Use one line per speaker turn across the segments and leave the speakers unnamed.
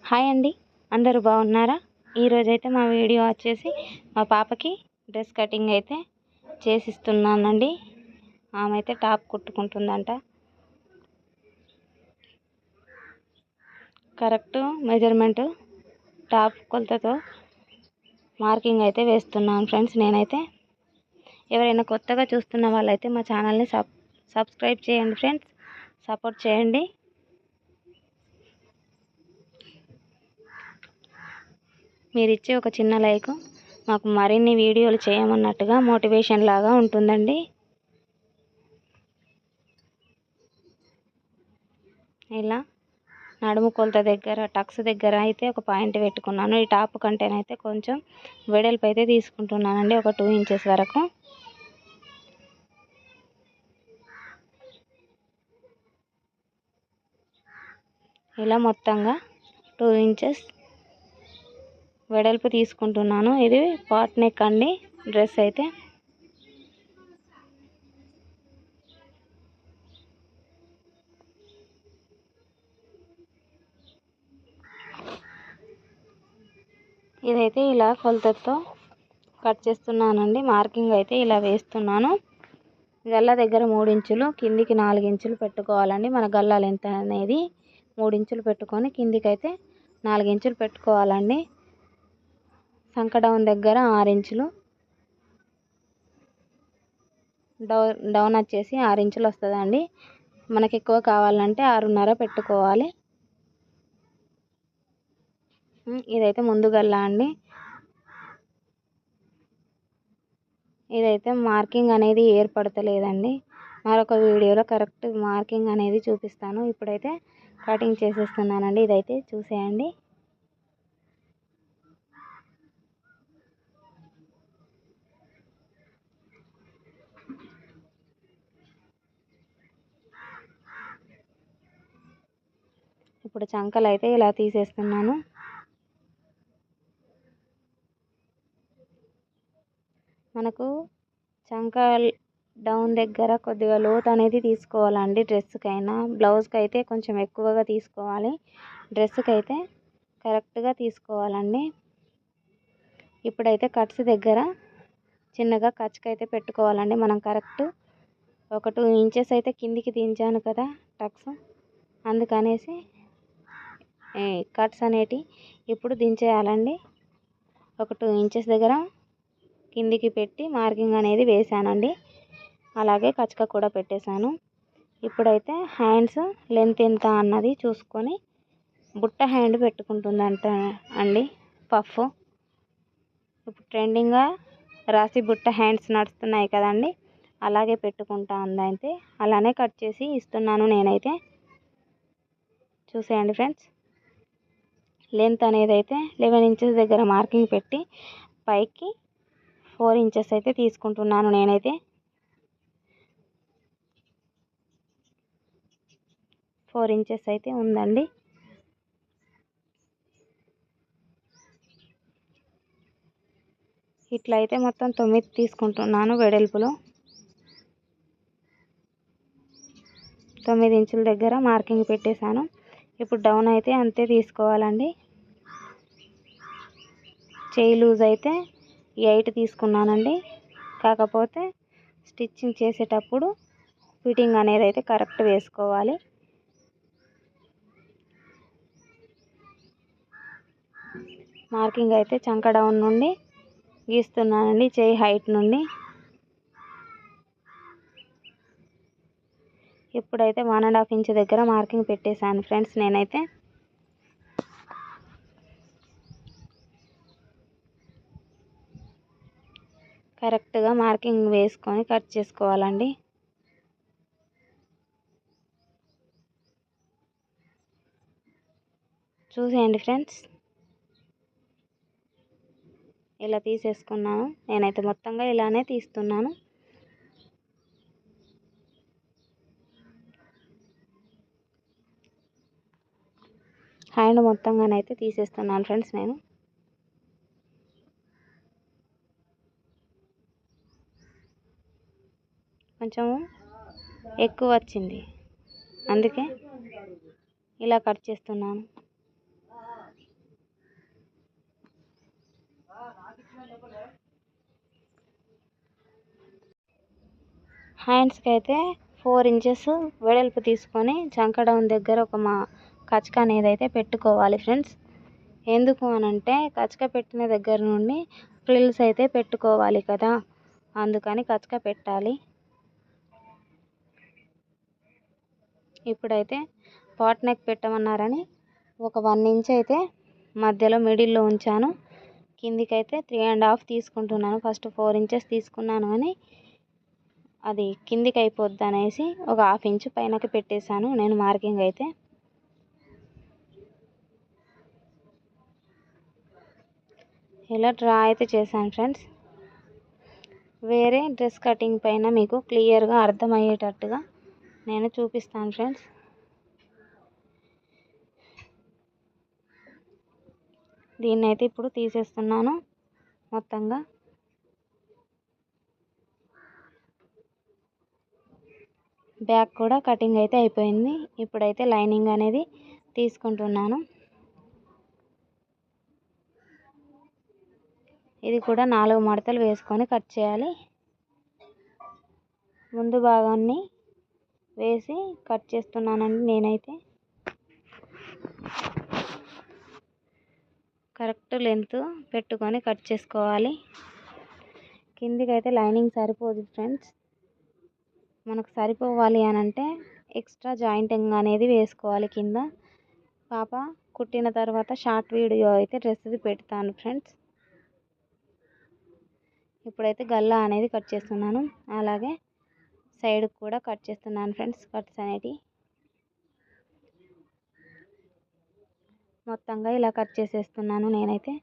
Hi అండి, అందరూ బాగున్నారా? ఈరోజైతే మా వీడియో వచ్చేసి మా పాపకి డ్రెస్ కటింగ్ అయితే చేసిస్తున్నానండి. ఆమె అయితే టాప్ కుట్టుకుంటుందంట. కరెక్ట్ మెజర్మెంట్ టాప్ కొలతతో మార్కింగ్ అయితే వేస్తున్నాను ఫ్రెండ్స్. నేనైతే ఎవరైనా కొత్తగా చూస్తున్న వాళ్ళైతే మా ఛానల్ని సబ్స్క్రైబ్ చేయండి ఫ్రెండ్స్, సపోర్ట్ చేయండి. మీరు ఇచ్చే ఒక చిన్న లైక్ మాకు మరిన్ని వీడియోలు చేయమన్నట్టుగా మోటివేషన్ లాగా ఉంటుందండి. ఇలా నడుము కొలత దగ్గర టక్స్ దగ్గర అయితే ఒక పాయింట్ పెట్టుకున్నాను. ఈ టాప్ కంటేనైతే కొంచెం వెడల్పు అయితే తీసుకుంటున్నానండి, ఒక 2 ఇంచెస్ వరకు. ఇలా మొత్తంగా 2 ఇంచెస్ వెడల్పు తీసుకుంటున్నాను. ఇది పాట్ నెక్ అండి డ్రెస్ అయితే. ఇదైతే ఇలా కొలతతో కట్ చేస్తున్నానండి. మార్కింగ్ అయితే ఇలా వేస్తున్నాను. గల్ల దగ్గర 3 ఇంచులు, కిందికి 4 ఇంచులు పెట్టుకోవాలండి. మన గల్ల లెంత్ అనేది 3 ఇంచులు పెట్టుకొని కిందికి అయితే 4 ఇంచులు పెట్టుకోవాలండి. సంక డౌన్ దగ్గర 6 ఇంచులు, డౌన్ వచ్చేసి 6 ఇంచులు వస్తుందండి. మనకి ఎక్కువ కావాలంటే 6.5 పెట్టుకోవాలి. ఇదైతే ముందు గల్ల అండి. ఇదైతే మార్కింగ్ అనేది ఏర్పడతలేదండి. మరొక వీడియోలో కరెక్ట్ మార్కింగ్ అనేది చూపిస్తాను. ఇప్పుడైతే కటింగ్ చేసేస్తున్నానండి. ఇదైతే చూసేయండి. ఇప్పుడు చంకలు అయితే ఇలా తీసేస్తున్నాను. మనకు చంక డౌన్ దగ్గర కొద్దిగా లోతు అనేది తీసుకోవాలండి. డ్రెస్కైనా బ్లౌజ్కి అయితే కొంచెం ఎక్కువగా తీసుకోవాలి, డ్రెస్కి అయితే కరెక్ట్గా తీసుకోవాలండి. ఇప్పుడైతే కట్స్ దగ్గర చిన్నగా ఖర్చుకైతే పెట్టుకోవాలండి. మనం కరెక్ట్ ఒక 2 ఇంచెస్ అయితే కిందికి దించాను కదా టక్స్, అందుకనేసి కట్స్ అనేటి ఇప్పుడు దించేయాలండి. ఒక 2 ఇంచెస్ దగ్గర కిందికి పెట్టి మార్కింగ్ అనేది వేసానండి. అలాగే కచక కూడా పెట్టేశాను. ఇప్పుడైతే హ్యాండ్స్ లెంత్ ఎంత అన్నది చూసుకొని బుట్ట హ్యాండ్ పెట్టుకుంటుందంట అండి పఫ్. ఇప్పుడు ట్రెండింగ్గా రాసి బుట్ట హ్యాండ్స్ నడుస్తున్నాయి కదండి, అలాగే పెట్టుకుంటా అయితే అలానే కట్ చేసి ఇస్తున్నాను నేనైతే. చూసేయండి ఫ్రెండ్స్. లెంత్ అనేది అయితే 11 ఇంచెస్ దగ్గర మార్కింగ్ పెట్టి పైకి 4 ఇంచెస్ అయితే తీసుకుంటున్నాను నేనైతే. 4 ఇంచెస్ అయితే ఉందండి. ఇట్లా అయితే మొత్తం 9 తీసుకుంటున్నాను వెడల్పులో. 9 ఇంచుల దగ్గర మార్కింగ్ పెట్టేశాను. ఇప్పుడు డౌన్ అయితే అంతే తీసుకోవాలండి. చేయి లూజ్ అయితే 8 తీసుకున్నానండి. కాకపోతే స్టిచ్చింగ్ చేసేటప్పుడు ఫిట్టింగ్ అనేది అయితే కరెక్ట్ వేసుకోవాలి. మార్కింగ్ అయితే చంక డౌన్ నుండి గీస్తున్నానండి, చేయి హైట్ నుండి. ఇప్పుడైతే 1.5 ఇంచ్ దగ్గర మార్కింగ్ పెట్టేశాను ఫ్రెండ్స్ నేనైతే. కరెక్ట్గా మార్కింగ్ వేసుకొని కట్ చేసుకోవాలండి. చూసేయండి ఫ్రెండ్స్. ఇలా తీసేసుకున్నాను నేనైతే, మొత్తంగా ఇలానే తీస్తున్నాను. హ్యాండ్ మొత్తంగానైతే తీసేస్తున్నాను ఫ్రెండ్స్ నేను. కొంచెం ఎక్కువ వచ్చింది, అందుకే ఇలా కట్ చేస్తున్నాను. హ్యాండ్స్కి అయితే 4 ఇంచెస్ వెడల్పు తీసుకొని చంక డౌన్ దగ్గర ఒక కచక అనేది అయితే పెట్టుకోవాలి ఫ్రెండ్స్. ఎందుకు అనంటే కచక పెట్టిన దగ్గర నుండి ఫ్రిల్స్ అయితే పెట్టుకోవాలి కదా, అందుకని కచక పెట్టాలి. ఇప్పుడైతే పాట్ నెక్ పెట్టమన్నారని ఒక 1 ఇంచ్ అయితే మధ్యలో మిడిల్లో ఉంచాను. కిందికైతే 3.5 తీసుకుంటున్నాను. ఫస్ట్ 4 ఇంచెస్ తీసుకున్నాను అని అది కిందికి అయిపోద్ది అనేసి ఒక 1/2 ఇంచ్ పైనకి పెట్టేశాను నేను మార్కింగ్ అయితే. ఇలా డ్రా అయితే చేశాను ఫ్రెండ్స్. వేరే డ్రెస్ కటింగ్ పైన మీకు క్లియర్గా అర్థమయ్యేటట్టుగా నేను చూపిస్తాను ఫ్రెండ్స్. దీన్ని అయితే ఇప్పుడు తీసేస్తున్నాను మొత్తంగా. బ్యాక్ కూడా కటింగ్ అయితే అయిపోయింది. ఇప్పుడైతే లైనింగ్ అనేది తీసుకుంటున్నాను. ఇది కూడా 4 మడతలు వేసుకొని కట్ చేయాలి. ముందు భాగాన్ని వేసి కట్ చేస్తున్నానండి నేనైతే. కరెక్ట్ లెంత్ పెట్టుకొని కట్ చేసుకోవాలి. కిందికైతే లైనింగ్ సరిపోదు ఫ్రెండ్స్. మనకు సరిపోవాలి అని అంటే ఎక్స్ట్రా జాయింటింగ్ అనేది వేసుకోవాలి కింద. పాప కుట్టిన తర్వాత షార్ట్ వీడియో అయితే డ్రెస్ది పెడతాను ఫ్రెండ్స్. ఇప్పుడైతే గల్లా అనేది కట్ చేస్తున్నాను, అలాగే సైడ్ కూడా కట్ చేస్తున్నాను ఫ్రెండ్స్. కట్స్ అనేటివి మొత్తంగా ఇలా కట్ చేసేస్తున్నాను నేనైతే.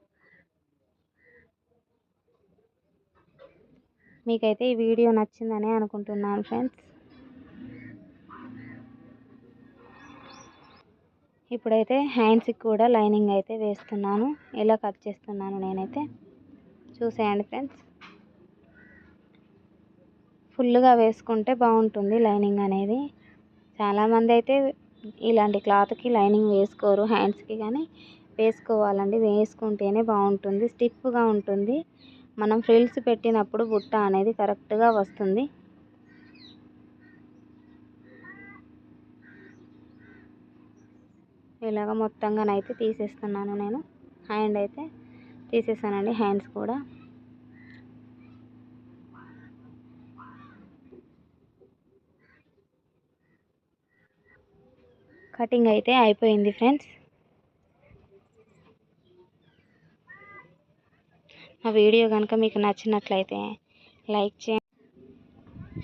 మీకైతే ఈ వీడియో నచ్చిందని అనుకుంటున్నాను ఫ్రెండ్స్. ఇప్పుడైతే హ్యాండ్స్కి కూడా లైనింగ్ అయితే వేస్తున్నాను. ఇలా కట్ చేస్తున్నాను నేనైతే. చూసేయండి ఫ్రెండ్స్. ఫుల్గా వేసుకుంటే బాగుంటుంది లైనింగ్ అనేది. చాలామంది అయితే ఇలాంటి క్లాత్కి లైనింగ్ వేసుకోరు హ్యాండ్స్కి, కానీ వేసుకోవాలండి. వేసుకుంటేనే బాగుంటుంది, స్టిఫ్గా ఉంటుంది. మనం ఫ్రిల్స్ పెట్టినప్పుడు బుట్ట అనేది కరెక్ట్గా వస్తుంది. ఇలాగ మొత్తంగానైతే తీసేస్తున్నాను నేను. హ్యాండ్ అయితే తీసేసానండి, హ్యాండ్స్ కూడా. కటింగ్ అయితే అయిపోయింది ఫ్రెండ్స్. నా వీడియో కనుక మీకు నచ్చినట్లయితే లైక్ చేయండి,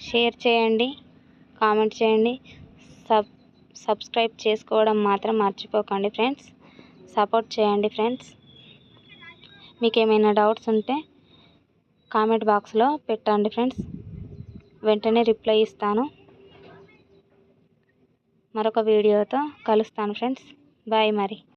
షేర్ చేయండి, కామెంట్ చేయండి. సబ్స్క్రైబ్ చేసుకోవడం మాత్రం మర్చిపోకండి ఫ్రెండ్స్. సపోర్ట్ చేయండి ఫ్రెండ్స్. మీకు ఏమైనా డౌట్స్ ఉంటే కామెంట్ బాక్స్లో పెట్టండి ఫ్రెండ్స్, వెంటనే రిప్లై ఇస్తాను. మరొక వీడియోతో కలుస్తాను ఫ్రెండ్స్. బాయ్ మరి.